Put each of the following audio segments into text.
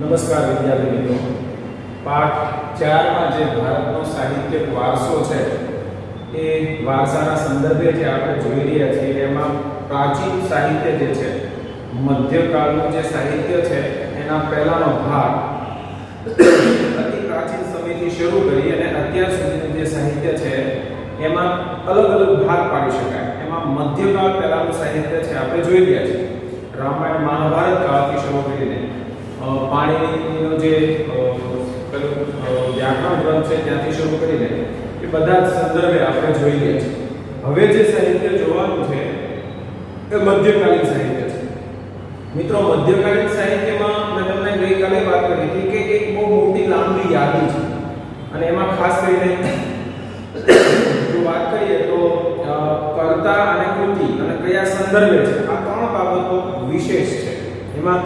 નમસ્કાર વિદ્યાર્થી મિત્રો, પાઠ 4 માં જે ભારતનો સાહિત્યિક વારસો છે એ વારસાના સંદર્ભે જે આપણે જોઈ રહ્યા છીએ એમાં પ્રાચીન સાહિત્ય જે છે, મધ્યકાળનું જે સાહિત્ય છે એના પહેલાનો ભાગ અતિ પ્રાચીન સમયથી શરૂ કરી અને અત્યાર સુધીનું જે સાહિત્ય છે એમાં અલગ અલગ ભાગ પાડી શકાય. એમાં મધ્યકાળ પહેલાનું સાહિત્ય છે આપણે જોઈ રહ્યા છીએ. રામાયણ મહાભારત કાળથી શરૂ કરીને પાણીનો જે વ્યાકરણ ગ્રંથ છે ત્યાંથી શરૂ કરીને એ બધા જ સંદર્ભે આપણે જોઈ રહ્યા છીએ. હવે જે સાહિત્ય જોવાનું છે એ મધ્યકાલીન સાહિત્ય છે. મિત્રો, મધ્યકાલીન સાહિત્યમાં મેં તમને ગઈકાલે વાત કરી હતી કે એક બહુ મોટી લાંબી યાદી છે અને એમાં ખાસ કરીને જો વાત કરીએ તો કર્તા અને કૃતિ અને કયા સંદર્ભે છે આ ત્રણ બાબતો વિશેષ છે. એમાં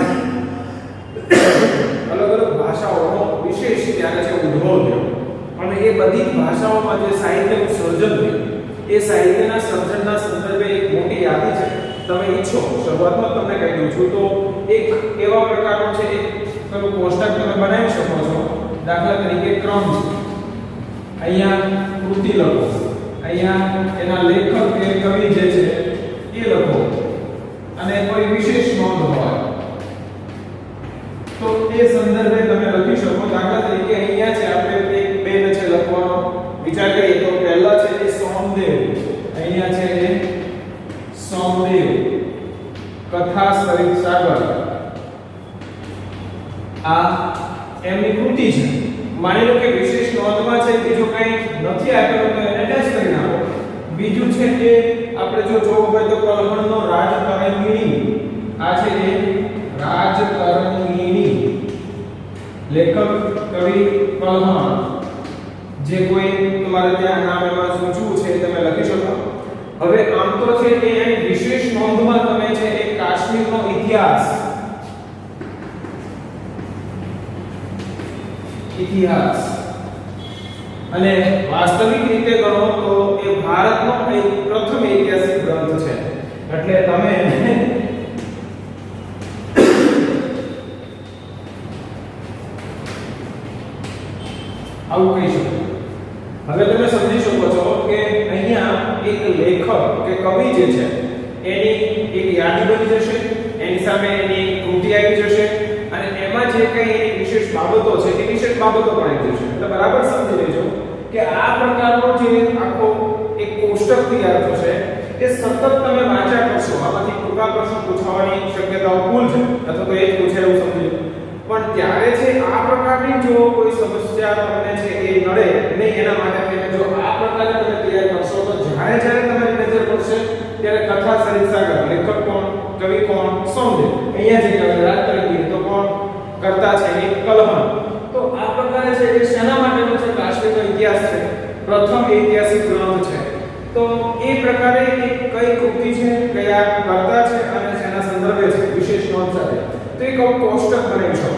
અલગ અલગ ભાષાઓનો વિશેષ ત્યારે છે ઉદ્ભવ થયો અને એ બધી ભાષાઓમાં જે સાહિત્યનું સર્જન થયું એ સાહિત્યના સર્જનના સંદર્ભે એક મોટી યાદી છે. તમે ઈચ્છો શરૂઆતમાં તમને કહી દઉં છું તો એક એવા પ્રકારનો છે એક પેલું કોષ્ટક તમે બનાવી શકો છો. દાખલા તરીકે ક્રમ છે, અહીંયા કૃતિ લખો, અહીંયા એના લેખક કે કવિ જે છે એ લખો અને કોઈ વિશેષ નોંધ હોય તો તે સંદર્ભે તમે લખી શકો. દાખલા તરીકે અહીંયા છે આપણે એક બેન છે લખવાનો વિચાર કરીએ તો પહેલા છે એ સોમદેવ, અહીંયા છે એ સોમદેવ કથા સરિત સાગર, આ એમની કૃતિ છે. માની લો કે વિશેષ નોંધમાં છે બીજું કંઈ નથી આપેલું તો એને ડેશ કરી નાખો. બીજું છે કે આપણે જો જોવું હોય તો કલહણનો રાજતરંગિણી, આ છે એ રાજતરંગિણી, લેખક કવિ કલહણ. જે કોઈ તમારે ત્યાં નામ એમાં સૂચવું છે તમે લખી શકો. હવે આમ તો છે કે અહીં વિશેષ નોંધમાં તમે છે એ કાશ્મીરનો ઇતિહાસ અને વાસ્તવિક રીતે ગણો તો એ ભારતનો એક પ્રથમ ઐતિહાસિક ગ્રંથ છે. એટલે તમે આવું કહી શકો. હવે તમે સમજી શકો છો કે અહીંયા એક લેખક કે કવિ જે છે એની એક યાદી બની જશે, એની સામે એની કૃતિ આવી જશે અને એમાં જે કંઈ એની વિશેષ બાબતો છે એ વિશેષ બાબતો પણ આવી જશે. એટલે બરાબર સમજી લેજો કે આ પ્રકારનો જે આખો એક કોષ્ટક તૈયાર થશે એ સતત તમે વાંચ્યા કરશો. આમાંથી ટૂંકા પ્રશ્નો પૂછવાની શક્યતાઓ ફૂલ છે અથવા તો એ જ પૂછે એવું સમજી લો. પણ ત્યારે છે આ પ્રકારની જો કોઈ સમસ્યા તમને છે એ નડે નહીં, એના માટે થઈને જો આ પ્રકારે તમે તૈયાર કરશો તો જ્યારે જ્યારે તમારી નજર પડશે ત્યારે કથા સરિત સાગર, લેખક કોણ, કવિ કોણ, સોમદેવ, અહીંયા જે કવિ રાજતરંગિણી તો કોણ, કરતા છે એ કલહણ. તો આ પ્રકારે છે એ શેના માટેનો છે? કાશ્મીરનો ઇતિહાસ છે, પ્રથમ ઐતિહાસિક ગ્રંથ છે. તો એ પ્રકારે એક કઈ કૃતિ છે, કયા કરતા છે અને શેના સંદર્ભે છે વિશેષ નોંધ સાથે તો એક કોષ્ટક બનાવી શકો.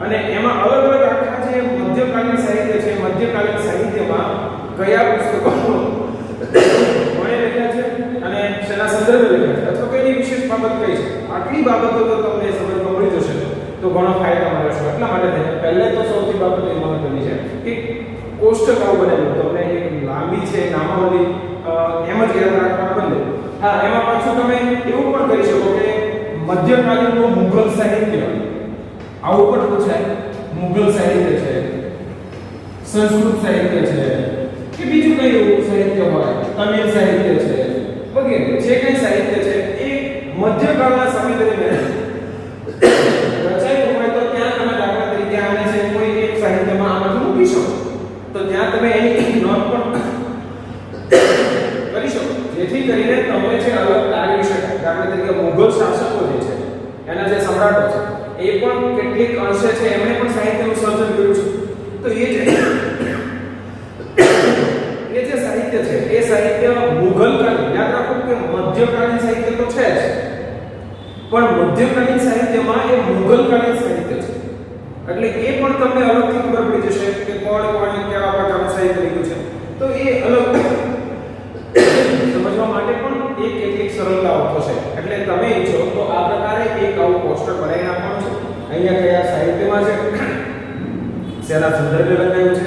અને એમાં અલગ અલગ આખા જે મધ્યકાલીન સાહિત્ય છે, મધ્યકાલીન સાહિત્યમાં કયા પુસ્તકો કોણે લખ્યા છે અને શેના સંદર્ભે લખ્યા છે અથવા કઈની વિશેષ બાબત કઈ છે, આટલી બાબતો તો તમને સમજમાં મળી જશે તો ઘણો ફાયદો મળશે. એટલા માટે પહેલે તો સૌથી બાબત એ મહત્વની છે કે કોષ્ટક આવું બનાવ્યું તમને એક લાંબી છે નામાવલી એમ જ યાદ રાખવા બદલે હા એમાં પાછું તમે એવું પણ કરી શકો કે મધ્યકાલીનનું મુઘલ સાહિત્ય આવું પણ પૂછાય. મુઘલ સાહિત્ય છે, સંસ્કૃત સાહિત્ય છે કે બીજું કઈ એવું સાહિત્ય હોય, તમિલ સાહિત્ય છે વગેરે જે કઈ સાહિત્ય છે એ મધ્યકાળના સમય દરમિયાન રચાયું હોય તો ત્યાં તમે દાખલા તરીકે આને છે કોઈ એક સાહિત્યમાં આમાંથી મૂકી શકો તો ત્યાં તમે એની નોંધ પણ કરી શકો જેથી કરીને તમે છે અલગ તારવી શકાય. દાખલા તરીકે મુઘલ શાસકો જે છે એના જે સમ્રાટો છે એ પણ કેટલીક અંશે છે એમણે પણ સાહિત્યનું સર્જન કર્યું છે. તો એ જે સાહિત્ય છે એ સાહિત્ય મુઘલકાલીન, યાદ રાખો કે મધ્યકાલીન સાહિત્ય તો છે જ પણ મધ્યકાલીન સાહિત્યમાં એ મુઘલકાલીન સાહિત્ય છે. એટલે એ પણ તમને અલગથી ખબર પડી જશે કે કોણ કોણે કેવા પ્રકારનું સાહિત્ય લખ્યું છે. તો એ અલગ સમજવા માટે પણ એક કેટલીક સરળતાઓ થશે. એટલે તમે ઈચ્છો તો આ પ્રકારે એક આવું પોસ્ટર બનાવી નાખવાનું છે અહીંયા કયા સાહિત્યમાં છે, શેના સંદર્ભે લખાયું છે,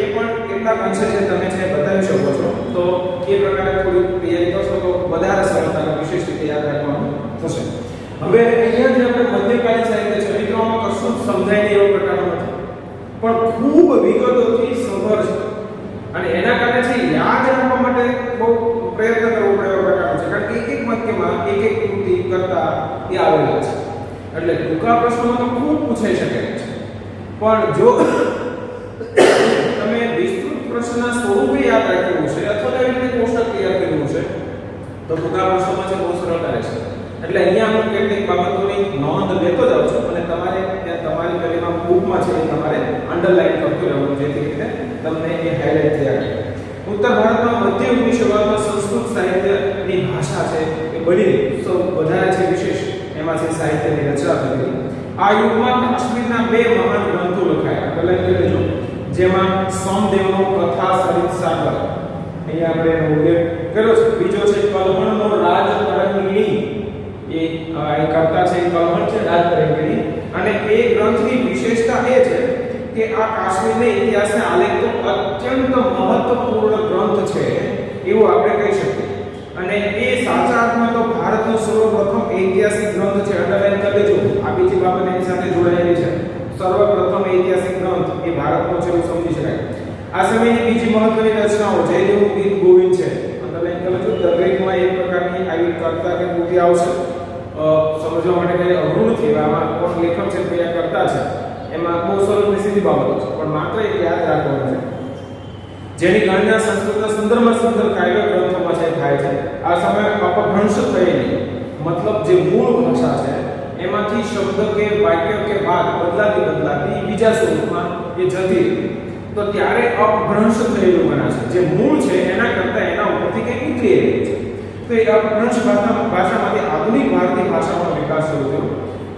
એ પણ કેટલાક અંશે છે તમે છે બતાવી શકો છો. તો એ પ્રકારે થોડી તૈયારી કરશો તો વધારે સરળતાનો વિશેષ રીતે યાદ રાખવાનું થશે. હવે અહીંયા જે આપણે મધ્યકાલીન સાહિત્ય છે મિત્રો, આમાં કશું જ સમજાય નહીં એવો પ્રકારનો નથી, પણ ખૂબ વિગતોથી સભર છે અને એના કારણે છે યાદ રાખવા માટે બહુ પ્રયત્ન કરવો પડે એવો પ્રકારનો છે, કારણ કે એક એક વાક્યમાં એક એક કૃતિ કરતા એ આવેલા છે. એટલે ટૂંકા પ્રશ્નોમાં તો ખૂબ પૂછાઈ શકે છે, પણ જો તમે વિસ્તૃત પ્રશ્નના સ્વરૂપે યાદ રાખ્યું છે અથવા એવી રીતે કોષ્ટક તૈયાર કર્યું છે તો ટૂંકા પ્રશ્નોમાં છે બહુ સરળતા રહેશે. એટલે અહીંયા હું કેટલીક બાબતોની નોંધ લેતો જાઉં છું અને તમારે ત્યાં તમારી પેલીમાં બુકમાં છે એ તમારે અંડરલાઈન કરતું રહેવાનું, જેથી રીતે તમને એ હાઇલાઇટ થયા કરે. ઉત્તર ભારતમાં મધ્ય યુગની શરૂઆતમાં સંસ્કૃત સાહિત્યની ભાષા છે એ બની સૌ વધારે છે વિશેષ એમાં છે સાહિત્યની રચના થઈ. આ યુગમાં કાશ્મીરના બે મહાન ગ્રંથો લખાયા. પહેલા કે લેજો, જેમાં સોમદેવનો કથા સરિત સાગર, અહીંયા આપણે એનો ઉલ્લેખ કર્યો છે. બીજો છે કલ્હણનો રાજ તરંગિણી, એ કરતા છે કલ્હણ છે રાજ તરંગિણી. અને એ ગ્રંથની વિશેષતા એ છે કે આ કાશ્મીરના ઇતિહાસને આલેખતો અત્યંત મહત્વપૂર્ણ ગ્રંથ છે એવું આપણે કહી શકીએ. અને એ સાચા અર્થમાં તો ભારતનો સર્વપ્રથમ ઐતિહાસિક ગ્રંથ છે. અંડરલાઈન કરી લેજો, આ બીજી બાબત એની સાથે જોડાયેલી છે. સર્વપ્રથમ ઐતિહાસિક ગ્રંથ એ ભારતનો છે એવું સમજી શકાય. આ સમયની બીજી મહત્વની રચનાઓ જયદેવનું ગીત ગોવિંદ છે. અંડરલાઈન કરી લેજો, દરેકમાં એક પ્રકારની આવી કરતા કે કૃતિ આવશે. સમજવા માટે કઈ અઘરું નથી, આમાં કોણ લેખક છે કયા કરતા છે એમાં બહુ સરળ સીધી બાબતો છે, પણ માત્ર એક યાદ રાખવાનું છે જેની ગણના સંસ્કૃતના સુંદરમાં સુંદર કાવ્ય ગ્રંથોમાં છે થાય છે. આ સમયે અપભ્રંશ થયેલી મતલબ જે મૂળ ભાષા છે એમાંથી શબ્દ કે વાક્ય કે વાત બદલાતી બીજા સ્વરૂપમાં એ જતી રહી. તો ત્યારે અપભ્રંશ થયેલું ગણાશે. જે મૂળ છે એના કરતા એના ઉપરથી કંઈક ઉતરી રહ્યું છે. તો એ અપભ્રંશ ભાષામાંથી આધુનિક ભારતીય ભાષાનો વિકાસ શરૂ થયો.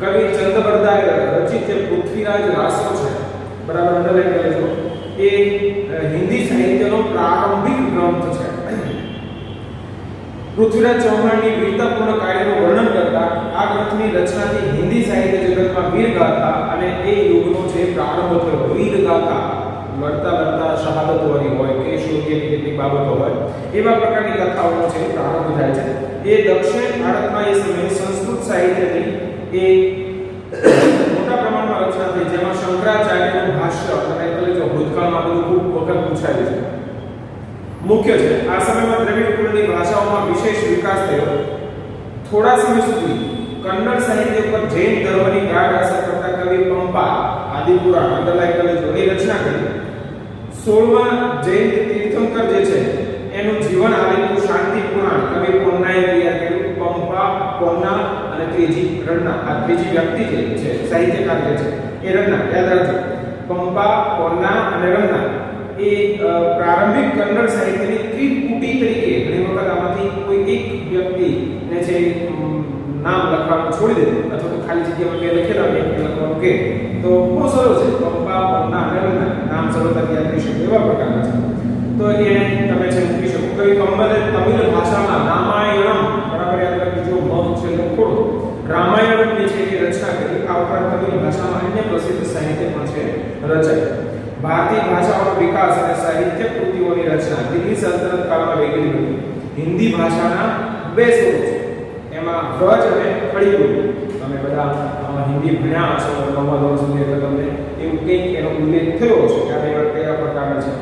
કવિ ચંદ્રબરદાએ રચિત જે પૃથ્વીરાજ રાસો છે, બરાબર અંડરલાઈન કરી લેજો, એ હિન્દી સાહિત્યનો પ્રારંભિક ગ્રંથ છે. પૃથ્વીરાજ ચૌહાણની વીરતાપૂર્ણ કાર્યનું વર્ણન કરતા આ ગ્રંથની રચનાથી હિન્દી સાહિત્ય જગતમાં વીર ગાથા અને એ યુગનો જે પ્રારંભ થયો. વીર ગાથા લડતા શહાદત વાળી હોય કે શૌર્યની કેટલીક બાબતો હોય એવા પ્રકારની કથાઓનો છે પ્રારંભ થાય છે. એ દક્ષિણ ભારતમાં એ સમયે સંસ્કૃત સાહિત્યની એ મોટા પ્રમાણમાં રચના થઈ, જેમાં શંકરાચાર્યનું ભાષ્ય અને એટલે જો ભૂતકાળમાં બધું ખૂબ વખત પૂછાયું છે મુખ્ય છે. આ સમયમાં દ્રવિડ કુળની ભાષાઓમાં વિશેષ વિકાસ થયો. થોડા સમય સુધી કન્નડ સાહિત્ય પર જૈન ધર્મની ગાઢ અસર કરતા કવિ પંપા આદિપુરાણ અંડરલાઈન કરી રચના કરી. 16મા જૈન તીર્થંકર જે છે એનું જીવન આલેખનું શાંતિ પુરાણ કવિ પોન્નાએ તૈયાર કર્યું. પંપા, પોન્ના અને ત્રીજી રન્ના, આ ત્રીજી વ્યક્તિ જે છે સાહિત્યકાર જે છે એ રન્ના, યાદ રાખજો. પંપા, પોન્ના અને રન્ના એ પ્રારંભિક કન્નડ સાહિત્યની ત્રિપુટી તરીકે ઘણી વખત આમાંથી કોઈ એક વ્યક્તિને છે નામ લખવાનું છોડી દે અથવા તો ખાલી જગ્યામાં બે લખેલા હોય એક લખવાનું કે તો બહુ સરળ છે. પંપા, પોન્ના અને રન્ના નામ સરળતાથી યાદ કરી શકો એવા પ્રકારના છે. તો એને તમે છે મૂકી શકો. કવિ કંબલે તમિલ ભાષામાં રામાયણમ, બરાબર યાદ રાખજો, મત છે લખોડો રામાયણની છે એ રચના કરી. આ ઉપરાંત તમિલ ભાષામાં અન્ય પ્રસિદ્ધ સાહિત્ય પણ છે રચાય. ભારતીય ભાષાઓનો વિકાસ અને સાહિત્ય કૃતિઓની રચના દિલ્હી સલ્તનત કાળમાં વેગીલી બની. હિન્દી ભાષાના બે સ્વરૂપ છે, એમાં વ્રજ અને ખડી બોલી. તમે બધા હિન્દી ભણ્યા હશો 9મા ધોરણ સુધી, એટલે તમને એવું કંઈક એનો ઉલ્લેખ થયો છે કે આ બે કયા પ્રકારના છે.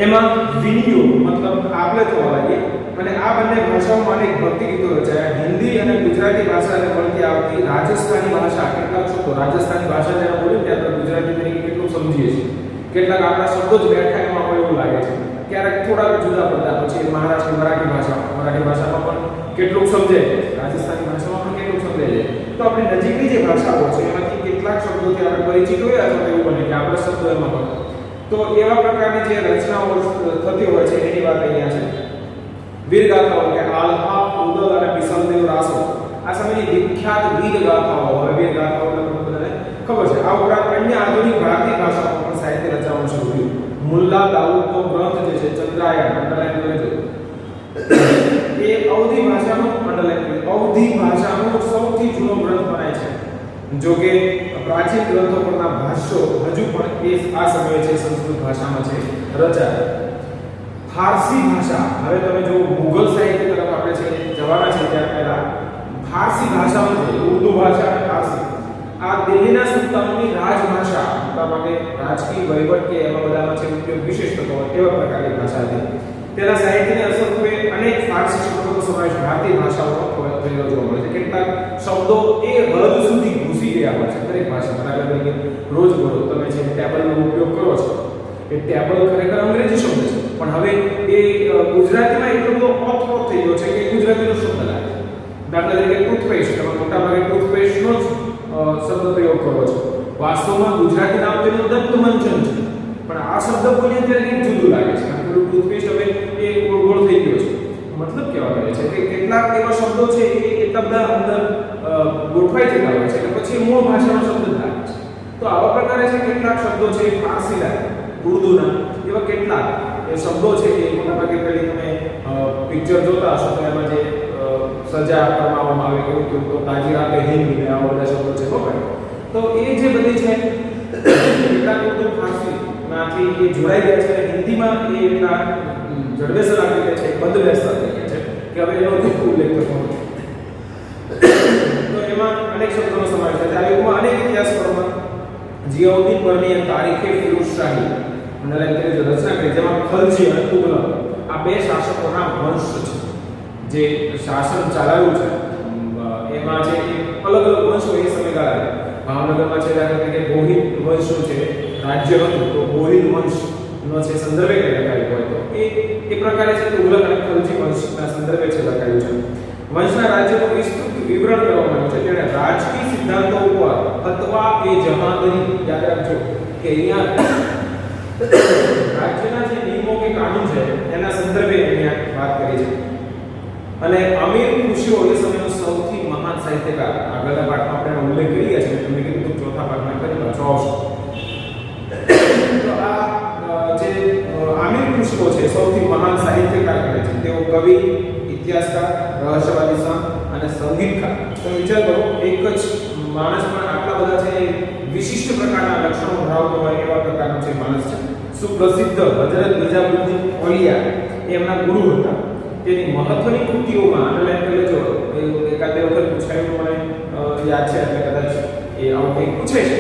એમાં વિનિયોગ મતલબ આપણે થવા લાગી અને આ બંને ભાષાઓમાં અનેક ભક્તિ ગીતો રચાયા. હિન્દી અને ગુજરાતી ભાષાને મળતી આવતી રાજસ્થાની ભાષા, કેટલાક શબ્દો રાજસ્થાની ભાષા જ્યારે બોલીએ ત્યારે આપણે ગુજરાતી તરીકે કેટલું સમજીએ છીએ, કેટલાક આપણા શબ્દો જ બેઠા એમાં આપણે એવું લાગે છે. ક્યારેક થોડાક જુદા પડતા. પછી મહારાષ્ટ્રની મરાઠી ભાષામાં પણ કેટલું સમજાય છે, રાજસ્થાની ભાષામાં પણ કેટલું સમજાય છે. તો આપણી નજીકની જે ભાષાઓ છે એમાંથી કેટલાક શબ્દોથી આપણે પરિચિત હોય અથવા એવું બને કે આપણે શબ્દો એમાં પણ. તો એવા પ્રકારની જે રચનાઓ થતી હોય છે એની વાત અહીંયા છે. વીરગાથાઓ કે આલ્હા, ઉદલ અને બિસલદેવ રાસો આ સમયની વિખ્યાત વીરગાથાઓ. હવે વીરગાથાઓ બધાને ખબર છે. આ ઉપરાંત અન્ય આધુનિક ભારતીય ભાષાઓમાં પણ સાહિત્ય રચવાનું શરૂ થયું. મુલ્લા દાઉદનો ગ્રંથ જે છે ચંદ્રાયણ, અંડરલાઈન કરી લેજો, એ અવધી ભાષાનો અંડરલાઈન અવધી ભાષાનો સૌથી જૂનો ગ્રંથ ગણાય છે. જો કે પ્રાચીન ગ્રંથો પરના ભાષ્યો હજુ પણ એ આ સમયે છે સંસ્કૃત ભાષામાં છે રચાયા. ફારસી ભાષા, હવે તમે જો મુઘલ સાહિત્ય તરફ આપણે છે જવાના છે ત્યાર પહેલા ફારસી ભાષામાં છે ઉર્દુ ભાષા અને ફારસી આ દિલ્હીના સુલતાનોની રાજભાષા, મોટાભાગે રાજકીય વહીવટ કે એવા બધામાં છે ઉપયોગ વિશેષ થતો હોય તેવા પ્રકારની ભાષા હતી. તેના સાહિત્યની અસર રૂપે અનેક ફારસી શબ્દોનો સમાવેશ ભારતીય ભાષાઓમાં થયેલો જોવા મળે છે. કેટલાક શબ્દો એ હદ સુધી ઘૂસી ગયા હોય છે દરેક ભાષામાં. દાખલા તરીકે રોજબરોજ તમે જે ટેબલનો ઉપયોગ કરો છો એ ટેબલ ખરેખર અંગ્રેજી શબ્દ છે, પણ હવે એ ગુજરાતીમાં એટલો બધો ઓતપ્રોત થઈ ગયો છે કે ગુજરાતીનો શબ્દ લાગે છે. દાખલા તરીકે ટૂથપેસ્ટ, તમે મોટાભાગે ટૂથપેસ્ટનો જ શબ્દ પ્રયોગ કરો છો. વાસ્તવમાં ગુજરાતી નામ તેનું દંતમંજન છે, પણ આ શબ્દ બોલીએ ત્યારે કંઈક જુદું લાગે છે. કારણ કે ટૂથપેસ્ટ હવે એ ગોળ થઈ ગયો છે. મતલબ કેવા કરે છે કે કેટલાક એવા શબ્દો છે એ એટલા બધા અંદર ગોઠવાઈ જતા હોય છે એટલે પછી મૂળ ભાષાનો શબ્દ જ લાગે છે. તો આવા પ્રકારે છે કેટલાક શબ્દો છે ફારસી લાગે, ઉર્દુના એવા કેટલાક એ શબ્દો છે કે મોટાભાગે પેલી તમે પિક્ચર જોતા હશો તો એમાં જે સજા કરવામાં આવે કેવું કેવું તો તાજી રાતે હિન્દ ને આવા બધા શબ્દો છે બરાબર. તો એ જે બધી છે કેટલાક ઉર્દુ ફારસી માંથી એ જોડાઈ ગયા છે અને હિન્દીમાં એ એટલા જડબેસર આપી દે છે, બંધબેસર થઈ ગયા છે કે હવે એનો ઉલ્લેખ કરવો. તો એમાં અનેક શબ્દોનો સમાવેશ થાય છે. આ યુગમાં અનેક ઇતિહાસકારોમાં જિયાઉદ્દીન બર્નીએ તારીખે ફિરોઝશાહી અંડરલાઈન કરી રચના કરી, જેમાં ખલજી અને તુગલક આ બે શાસકોના વંશ છે જે શાસન ચલાવ્યું છે. એમાં છે અલગ અલગ વંશો એ સમયગાળા ભાવનગરમાં છે દાખલા તરીકે બોહિલ વંશનું છે રાજ્ય હતું, તો બોહિલ વંશનો છે સંદર્ભે લખાયું હોય તો એ પ્રકારે છે તુગલક અને ખલજી વંશના સંદર્ભે છે લખાયું છે. વંશના રાજ્યનું વિસ્તૃત વિવરણ કરવામાં આવ્યું છે. તેણે રાજકીય સિદ્ધાંતો ઉપર ફતવા એ જહાંગીરી યાદ રાખજો કે અહીંયા રાજ્યના જે નિયમો કે કાનૂન છે એના સંદર્ભે અહીંયા વાત કરી છે. અને અમીર ખુશીઓ એ સમયનો સૌથી મહાન સાહિત્યકાર, આગળના પાઠમાં આપણે ઉલ્લેખ કરી ગયા છે, તમે કીધું ચોથા પાઠમાં કરી પાછો આવશે. તો આ જે આમીર ખુશીઓ છે સૌથી મહાન સાહિત્યકાર કહે છે. તેઓ કવિ, ઇતિહાસકાર, રહસ્યવાદી સંત અને સંગીતકાર. તો વિચાર કરો એક જ માણસ પણ આટલા બધા છે વિશિષ્ટ પ્રકારના લક્ષણો ધરાવતો હોય એવા પ્રકારનો છે માણસ છે. સુપ્રસિદ્ધ હજરત નિઝામુદ્દીન ઓલિયા એમના ગુરુ હતા. તેની મહત્વની કૃતિઓમાં અંડરલાઈન કરી લેજો, એકાદ બે વખત પૂછાયું મને યાદ છે એટલે કદાચ એ આવું કંઈક પૂછે છે.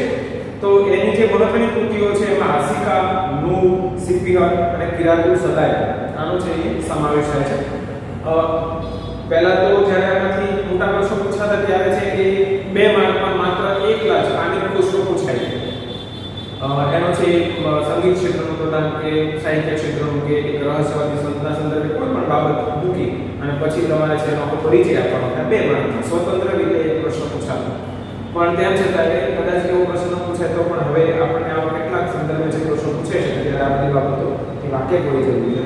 તો એની જે મહત્વની કૃતિઓ છે એમાં આસિકા, નૂર, સિપિહર અને કિરાતુલ સદાય આનો છે એ સમાવેશ થાય છે. પહેલા તો જ્યારે આમાંથી મોટા પ્રશ્નો પૂછાતા ત્યારે છે એ 2 માર્કમાં માત્ર એકલા જ આમીર ખુશરો પૂછાય. એનો છે સંગીત ક્ષેત્રનું પ્રદાન કે સાહિત્ય ક્ષેત્રનું કે એક રહસ્યવાદી સંતના સંદર્ભે કોઈ પણ બાબત મૂકી અને પછી તમારે છે એનો પરિચય આપવાનો. 2 માર્કમાં સ્વતંત્ર રીતે એક પ્રશ્ન પૂછાતો, પણ તેમ છતાં કદાચ એવો પ્રશ્ન પૂછાય તો પણ હવે આપણને આવા કેટલાક સંદર્ભે જે પ્રશ્નો પૂછે છે ત્યારે આ બધી બાબતો એ વાકેફ હોવી જરૂરી છે.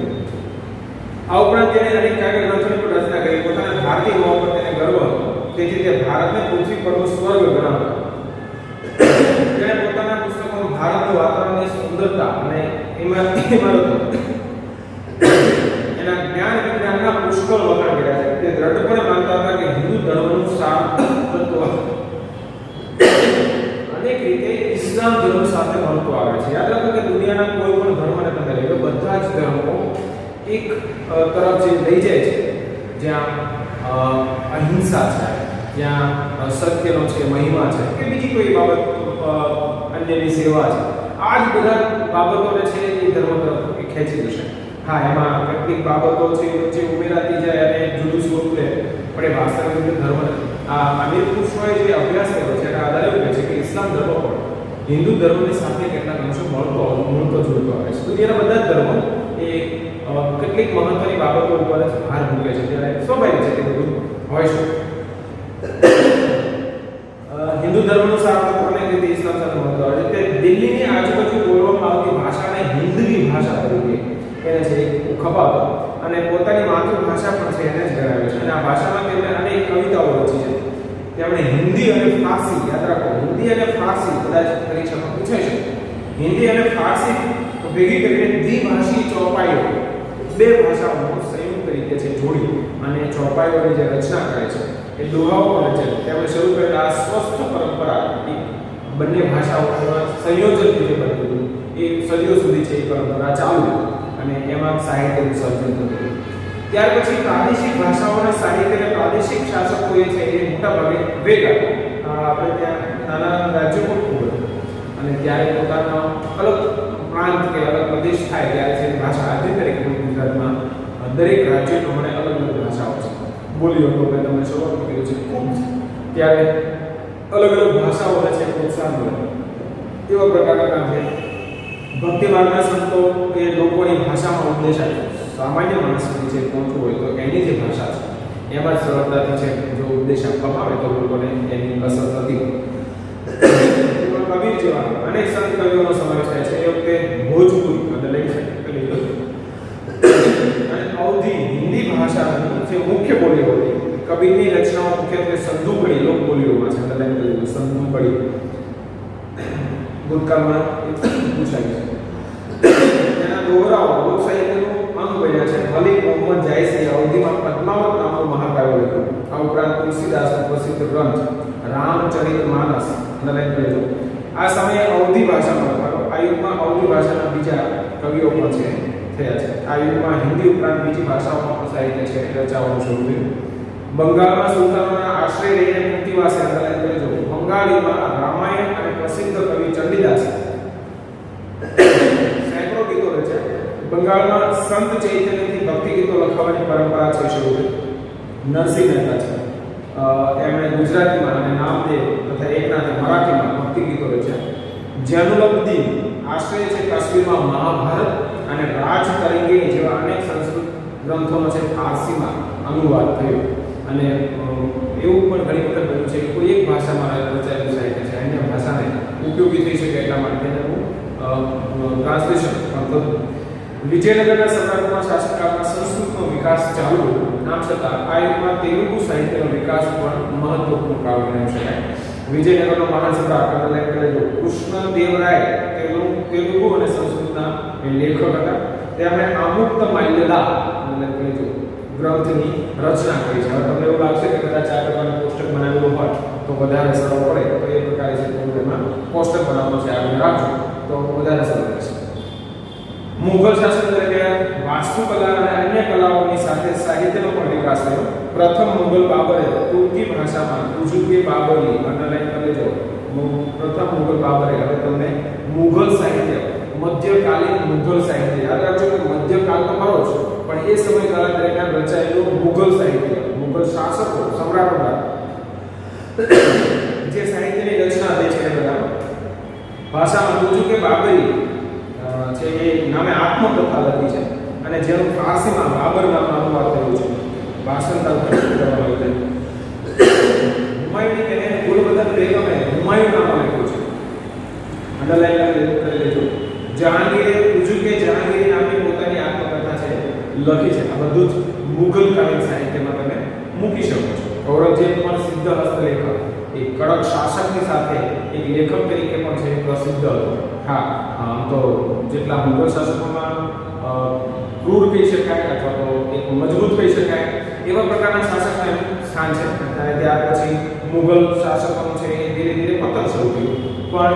આ ઉપરાંત તેણે અનેક કાવ્ય ગ્રંથોની પણ રચના કરી. પોતાના ભારતીય હોવા પર તેને ગર્વ હતો, તેથી તે ભારતને પૃથ્વી પરનું સ્વર્ગ ગણાવતો. તેણે પોતાના પુસ્તકોમાં ભારતનું વાતાવરણની સુંદરતા અને ઇમારતો એના જ્ઞાન વિજ્ઞાનના પુષ્કળ વખાણ કર્યા છે. તે દ્રઢપણે માનતા હતા કે હિન્દુ ધર્મનું સાર તત્વ અનેક રીતે ઇસ્લામ ધર્મ સાથે મળતો આવે છે. યાદ રાખો કે દુનિયાના કોઈ પણ ધર્મને તમે લઈ લો, બધા જ ધર્મો એક તરફ જે લઈ જાય છે જ્યાં અહિંસા છે, જ્યાં સત્યનો છે, મહિમા છે કે બીજી કોઈ બાબત અન્યની સેવા છે, આ જ બધા બાબતોને છે એ ધર્મ તરફ ખેંચી જશે. હા, એમાં કેટલીક બાબતો છે વચ્ચે ઉમેરાતી જાય અને જુદું સ્વરૂપ લે, પણ એ વાસ્તવિક રીતે ધર્મ નથી. આ આમીર ખુશરોએ જે અભ્યાસ કર્યો છે એના આધારે એવું કહે છે કે ઇસ્લામ ધર્મ પણ હિન્દુ ધર્મની સાથે કેટલાક અંશો મળતો જોડતો આવે છે. દુનિયાના બધા જ ધર્મો એ કેટલીક મહત્વની બાબતો ઉપર જ ભાર મૂકે છે, ત્યારે સ્વાભાવિક છે કે બધું હોય છે. હિન્દુ ધર્મનું સાર્વત્રિક અનેક રીતે ઇસ્લામ સાથે મળતો આવે છે. તે દિલ્હીની આજુબાજુ બોલવામાં આવતી ભાષાને હિન્દી ભાષા તરીકે એને છે ખપાતો અને પોતાની માતૃભાષા પણ છે એને જ ગણાવે છે. અને આ ભાષામાં તેમણે અનેક કવિતાઓ રચી છે. તેમણે હિન્દી અને ફારસી, યાદ રાખો હિન્દી અને ફારસી કદાચ પરીક્ષામાં પૂછાય છે, હિન્દી અને ફારસી ભેગી કરીને દ્વિભાષી ચોપાઈઓ 2 ભાષાઓનો સંયુક્ત તરીકે છે જોડી અને ચોપાઈઓની જે રચના કરે છે એ દોહાઓ પણ છે તેમણે શરૂ કરેલા આ સ્વસ્થ પરંપરા બંને ભાષાઓના સંયોજનથી જે બન્યું એ સદીઓ સુધી છે એ પરંપરા ચાલુ અને એમાં સાહિત્યનું સર્જન થતું. ત્યાર પછી પ્રાદેશિક ભાષાઓના સાહિત્યને પ્રાદેશિક શાસકોએ છે એ મોટાભાગે વેગ આપ્યો. આપણે ત્યાં નાના રાજ્યો પણ ખૂબ અને ત્યારે પોતાનો અલગ પ્રાંત કે અલગ પ્રદેશ થાય ત્યારે છે ભાષા આજે તરીકે ગુજરાતમાં દરેક રાજ્ય પ્રમાણે અલગ અલગ ભાષાઓ છે. બોલીઓ તો મેં તમને શરૂઆત કર્યું છે ખૂબ ત્યારે અલગ અલગ ભાષાઓને છે પ્રોત્સાહન મળે એવા પ્રકારના કામ છે. ભક્તિ માર્ગના સંતો એ લોકોની ભાષામાં ઉપદેશ આપ્યો. સામાન્ય માણસ સુધી છે પહોંચવું હોય તો એની જે ભાષા છે એમાં જ સરળતાથી છે જો ઉપદેશ આપવામાં આવે તો લોકોને એની અસર થતી હોય. કબીર જેવા અનેક સંત કવિઓનો સમાવેશ થાય છે. એ વખતે ભોજપુરી એટલે અને અવધી હિન્દી ભાષાની જે મુખ્ય બોલીઓ હતી. કબીરની રચનાઓ મુખ્યત્વે સંધુકડી લોક બોલીઓમાં છે એટલે સંધુકડી ભૂતકાળમાં પૂછાય છે. તેના દોહરાઓ લોક સાહિત્યનું અંગ બન્યા છે. મલિક મોહમ્મદ જાયસી અવધીમાં પદ્માવત નામનું મહાકાવ્ય લખ્યું. આ ઉપરાંત તુલસીદાસનો પ્રસિદ્ધ ગ્રંથ રામચરિતમાનસ આ સમયે અવધી ભાષામાં આ યુગમાં અવધી ભાષાના બીજા કવિઓ પણ છે થયા છે. આ યુગમાં હિન્દી ઉપરાંત બીજી ભાષાઓમાં પણ સાહિત્ય છે રચાવાનું શરૂ થયું. બંગાળમાં સુલતાનોના આશ્રય લઈને કૃતિવાસે બંગાળીમાં રામાયણ અને પ્રસિદ્ધ કવિ ચંડીદાસ સેંકડો ગીતો રચ્યા. બંગાળમાં સંત ચૈતન્યથી ભક્તિ ગીતો લખવાની પરંપરા છે શરૂ થઈ. નરસિંહ મહેતા છે એમણે ગુજરાતીમાં અને નામદેવ તથા એકનાથે મરાઠીમાં ભક્તિ ગીતો રચ્યા. જૈનુલબ્દીન આશ્રય છે કાશ્મીરમાં મહાભારત અને રાજ તરંગી જેવા અનેક સંસ્કૃત ગ્રંથોનો છે ફારસીમાં અનુવાદ થયો. અને એવું પણ ઘણી વખત બન્યું છે કે કોઈ એક ભાષામાં રચાયેલું સાહિત્ય છે અન્ય ભાષાને ઉપયોગી થઈ શકે એટલા માટે તેનું ટ્રાન્સલેશન મતલબ વિજયનગરના સમ્રાટોના શાસનકાળમાં સંસ્કૃતનો વિકાસ ચાલુ નામ છતાં આ યુગમાં તેલુગુ સાહિત્યનો વિકાસ પણ મહત્વપૂર્ણ કાળ ગણાવી શકાય. વિજયનગરનો મહાન સમ્રાટ કૃષ્ણદેવરાય તેલુગુ અને સંસ્કૃતના લેખક હતા. તેમણે આમુક્ત માલ્યદા ગ્રંથની રચના કરી છે. હવે તમને એવું લાગશે કે કદાચ આ પ્રકારનું કોષ્ટક બનાવેલું હોય તો વધારે સરળ પડે તો એ પ્રકારે છે તેમાં કોષ્ટક બનાવવાનું છે આગળ રાખજો તો વધારે સરળ રહેશે. મુઘલ શાસન દરમિયાન વાસ્તુકલા અને અન્ય કલાઓની સાથે સાહિત્યનો પણ વિકાસ થયો. પ્રથમ મુઘલ બાબરે તુર્કી ભાષામાં તુજુકે બાબરી અંડરલાઈન કરી જો પ્રથમ મુઘલ બાબરે હવે તમને મુઘલ સાહિત્ય મધ્યકાલીન મુઘલ સાહિત્ય યાદ રાખજો કે મધ્યકાલ તો ખરો જ પણ એ સમયગાળા દરમિયાન રચાયેલું મુઘલ સાહિત્ય મુઘલ શાસકો સમ્રાટો જે સાહિત્યની રચના થઈ છે એ બધા ભાષામાં તુજુકે બાબરી છે એ નામે આત્મકથા લખી છે અને જેનું ફારસીમાં બાબર નામનો અનુવાદ થયો છે. ભાષાંતર કરવામાં આવ્યું છે. હુમાયુની તેને ગુલબદન બેગમે હુમાયુન નામ લખ્યું છે. અંડરલાઈન કરી લેજો. જહાંગીરે તુજુકે જહાંગીરી નામની પોતાની આત્મકથા છે લખી છે. આ બધું જ મુઘલ કાલીન સાહિત્યમાં તમે મૂકી શકો છો. ઔરંગઝેબ પણ સિદ્ધ હસ્તલેખક એક કડક શાસકની સાથે એક લેખક તરીકે પણ છે પ્રસિદ્ધ હતો. હા તો જેટલા મુઘલ શાસકોમાં ક્રૂર કહી શકાય અથવા તો એક મજબૂત કહી શકાય એવા પ્રકારના શાસકનું સ્થાન છે. અને ત્યાર પછી મુઘલ શાસકોનું છે એ ધીરે ધીરે પતન શરૂ થયું. પણ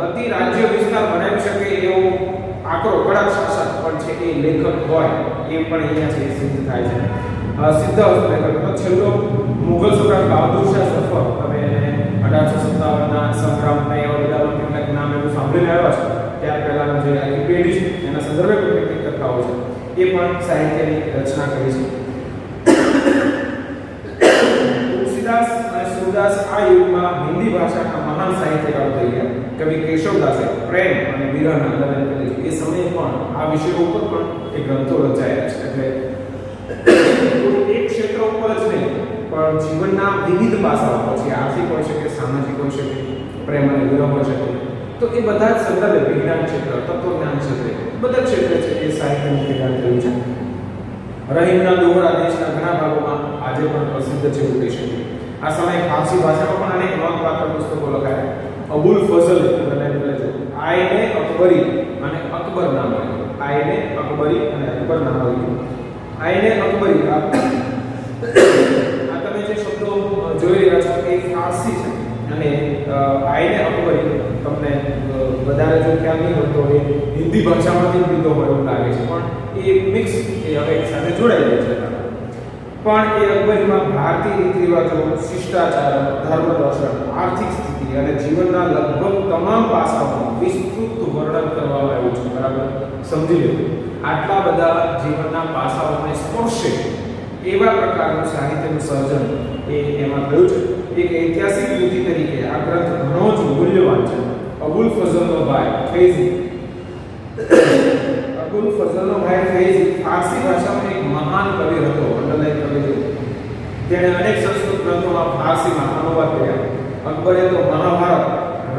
અતિ રાજ્ય વિસ્તાર બનાવી શકે એવો આકરો કડક શાસક પણ છે એ લેખક હોય એ પણ અહીંયા છે સિદ્ધ થાય છે. સિદ્ધ હસ્તલેખક છેલ્લો મુઘલ સમ્રાટ બહાદુર શાહ ઝફર તમે 1857ના સંગ્રામના એવા બધા કેટલાક નામ એવું સાંભળીને આવ્યા છે. ત્યાર પહેલાનો જે આખી પેઢી છે એના સંદર્ભે કેટલીક કથાઓ છે એ પણ સાહિત્યની રચના કરી છે. તુલસીદાસ અને સુરદાસ આ યુગમાં હિન્દી ભાષાના મહાન સાહિત્યકારો થઈ ગયા. કવિ કેશવદાસે પ્રેમ અને વિરહના આંદોલન કર્યું. એ સમયે પણ આ વિષયો ઉપર પણ એ ગ્રંથો રચાયા છે. એટલે એક ક્ષેત્ર ઉપર જ નહીં પણ જીવનના વિવિધ પાસાઓ પર છે. આર્થિક હોઈ શકે, સામાજિક હોઈ શકે, પ્રેમ અને વિરહ હોઈ શકે. તો એ બધા જ સંદર્ભે વિજ્ઞાન ક્ષેત્ર, તત્વજ્ઞાન ક્ષેત્ર બધા ક્ષેત્રે છે એ સાહિત્યનું વિજ્ઞાન થયું છે. રહીમના દોહરા દેશના ઘણા ભાગોમાં આજે પણ પ્રસિદ્ધ છે એવું કહી શકીએ. આ સમયે ફારસી ભાષામાં પણ અનેક નોંધપાત્ર પુસ્તકો લખાયા. અબુલ ફઝલ આઈને અકબરી અને અકબર નામ લખ્યું. આઈને અકબરી અને અકબર નામ લખ્યું. એ હિન્દી ભાષામાંથી લીધો હોય એવું લાગે છે, પણ એ મિક્સ એ હવે એક સાથે જોડાઈ જાય છે. પણ એ અકબરીમાં ભારતીય રીત રિવાજો, શિષ્ટાચાર, ધર્મ દર્શન, આર્થિક સ્થિતિ અને જીવનના લગભગ તમામ પાસાઓનું વિસ્તૃત વર્ણન કરવામાં આવ્યું છે. બરાબર સમજી લો, આટલા બધા જીવનના પાસાઓને સ્પર્શે એવા પ્રકારનું સાહિત્યનું સર્જન એમાં થયું છે. એક ઐતિહાસિક કૃતિ તરીકે આ ગ્રંથ ઘણો જ મૂલ્યવાન છે. અબુલ ફઝલનો ભાઈ ફૈઝી ફારસી ભાષાનો એક મહાન કવિ હતો. અંડરલાઈન કરી દો. તેણે અનેક સંસ્કૃત ગ્રંથોમાં ફારસીમાં અનુવાદ કર્યા. અકબરે તો મહાભારત,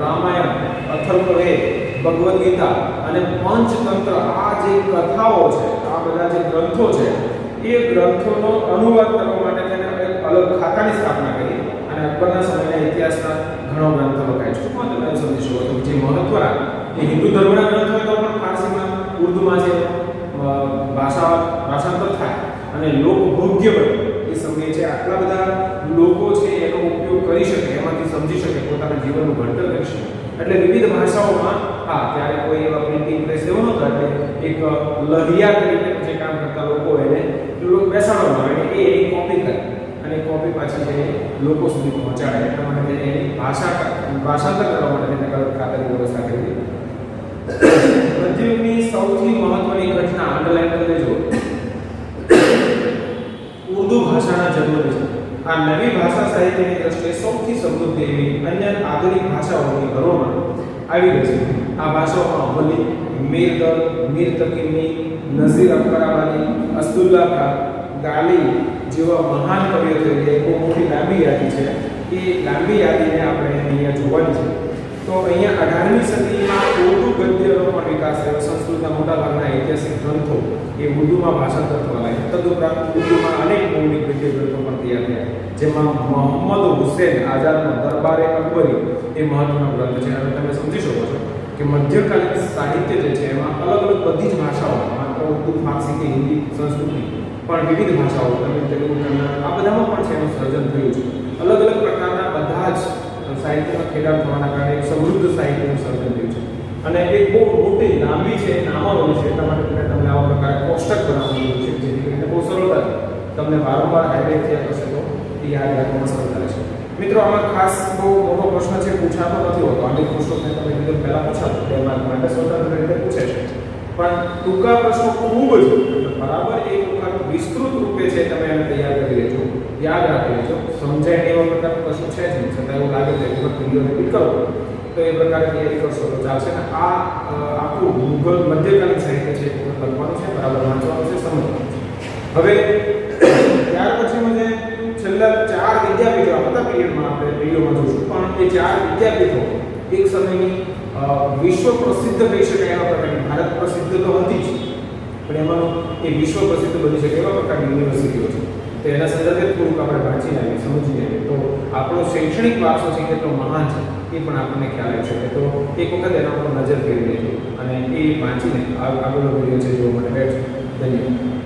રામાયણ, અથર્વવેદ, ભગવદ્ ગીતા અને પંચતંત્ર આ જે કથાઓ છે, આ બધા જે ગ્રંથો છે, એ ગ્રંથોનો અનુવાદ કરવા માટે તેને એક અલગ ખાતાની સ્થાપના કરી અને અકબરના સમયના ઇતિહાસના ઘણો ગ્રંથો લખાય છે. ટૂંકમાં તમે સમજી શકો છો જે મહત્વના એ હિન્દુ ધર્મના ગ્રંથો હોય તો પણ ફારસીમાં, ઉર્દુમાં જે ભાષાંતર થાય અને લોકભોગ્ય બને એ સમયે છે આટલા બધા લોકો છે એનો ઉપયોગ કરી શકે, એમાંથી સમજી શકે, પોતાના જીવનનું ઘડતર કરી શકે. એટલે વિવિધ ભાષાઓમાં ત્યારે કોઈ એવા પ્રિન્ટિંગ પ્રેસ એવો નહોતો, એટલે એક લહિયા તરીકે જે કામ કરતા લોકો એને બેસાડવામાં આવે એ એની કોપી કરે અને કોપી પાછી જે લોકો સુધી પહોંચાડે. એટલા માટે એની ભાષાંતર કરવા માટે તેને ખાતાની વ્યવસ્થા કરી દીધી. મધ્યયુગની સૌથી મહત્વની ઘટના અંડરલાઈન કરી લેજો, ઉર્દુ ભાષાના જન્મની છે. આ નવી ભાષા સાહિત્યની દ્રષ્ટિએ સૌથી સમૃદ્ધ એવી અન્ય આધુનિક ભાષાઓની ઘરોમાં આવી ગઈ છે. આ ભાષાઓમાં વલી, મીર દલ, મીર તકીની, નઝીર અકબરાબાદી, અસ્દુલ્લા ખાન, ગાલી જેવા મહાન કવિઓ થઈ બહુ મોટી લાંબી યાદી છે. એ લાંબી યાદીને આપણે અહીંયા જોવાની છે. તો અહીંયા 18મી સદીમાં ઉર્દુ ગદ્યનો પણ વિકાસ થયો. સંસ્કૃતના મોટાભાગના ઐતિહાસિક ગ્રંથો એ ઉર્દુમાં ભાષાંતર થવા લાગ્યા. તદુપરાંત ઉર્દુમાં અનેક મૌલિક ગદ્ય ગ્રંથો પણ તૈયાર થયા, જેમાં મોહમ્મદ હુસૈન આઝાદનો દરબારે અકબરી એ મહત્વનો ગ્રંથ છે. અને તમે સમજી શકો છો કે મધ્યકાલીન સાહિત્ય જે છે એમાં અલગ અલગ બધી જ ભાષાઓ, માત્ર ઉર્દુ, ફારસી કે હિન્દી, સંસ્કૃત પણ વિવિધ ભાષાઓ, તમિલ, તેલુગુ, કન્નડ આ બધામાં પણ છે એનું સર્જન થયું છે. અલગ અલગ પ્રકારના બધા જ સાહિત્યમાં ખેડાણ થવાના કારણે એક સમૃદ્ધ સાહિત્યનું સર્જન થયું છે. અને એક બહુ મોટી લાંબી છે, નામાવલી છે, એટલા માટે તમને આવા પ્રકારે કોષ્ટક બનાવવાનું છે, જેથી કરીને બહુ સરળતાથી તમને વારંવાર હાઇલાઇટ થયા કરશે તો એ યાદ રાખવામાં સરળતા રહેશે. મિત્રો, આમાં ખાસ બહુ મોટો પ્રશ્ન છે, પૂછાતો નથી હોતો. આની કોષ્ટકને તમે કીધું પહેલાં પૂછાતો, 2 માર્ક માટે સ્વતંત્ર રીતે પૂછે છે, પણ ટૂંકા પ્રશ્નો ખૂબ જ બરાબર એક વખત વિસ્તૃત રૂપે છે તમે એને તૈયાર કરી લેજો, યાદ રાખી લેજો. સમજાય એવા પ્રકારનું કશું છે જ નહીં, છતાં એવું લાગે છે કે વિડીયો રિપીટ કરો તો એ પ્રકારે તૈયારી કરશો તો ચાલશે. ને આ આખું મુઘલ મધ્યકાલીન સાહિત્ય છે, લખવાનું છે, બરાબર વાંચવાનું છે, સમજવાનું છે. હવે ત્યાર પછી જે છેલ્લા 4 વિદ્યાપીઠો આ બધા પીરિયડમાં આપણે વિડીયોમાં જોઈશું, પણ એ 4 વિદ્યાપીઠો એક સમયની વિશ્વ પ્રસિદ્ધ કહી શકાય એવા પ્રકારની, ભારત પ્રસિદ્ધ તો હતી જ પણ એમાંનું એ વિશ્વ પ્રસિદ્ધ બની શકે એવા પ્રકારની યુનિવર્સિટીઓ છે. તો એના સંદર્ભે થોડુંક આપણે વાંચી આવીએ, સમજી આવીએ તો આપણો શૈક્ષણિક વારસો છે કેટલો મહાન છે એ પણ આપણને ખ્યાલ આવી શકે. તો એક વખત એના ઉપર નજર ફેરવી લેજો અને એ વાંચીને આગળનો વિડીયો છે જોવા માટે બેઠો. ધન્યવાદ.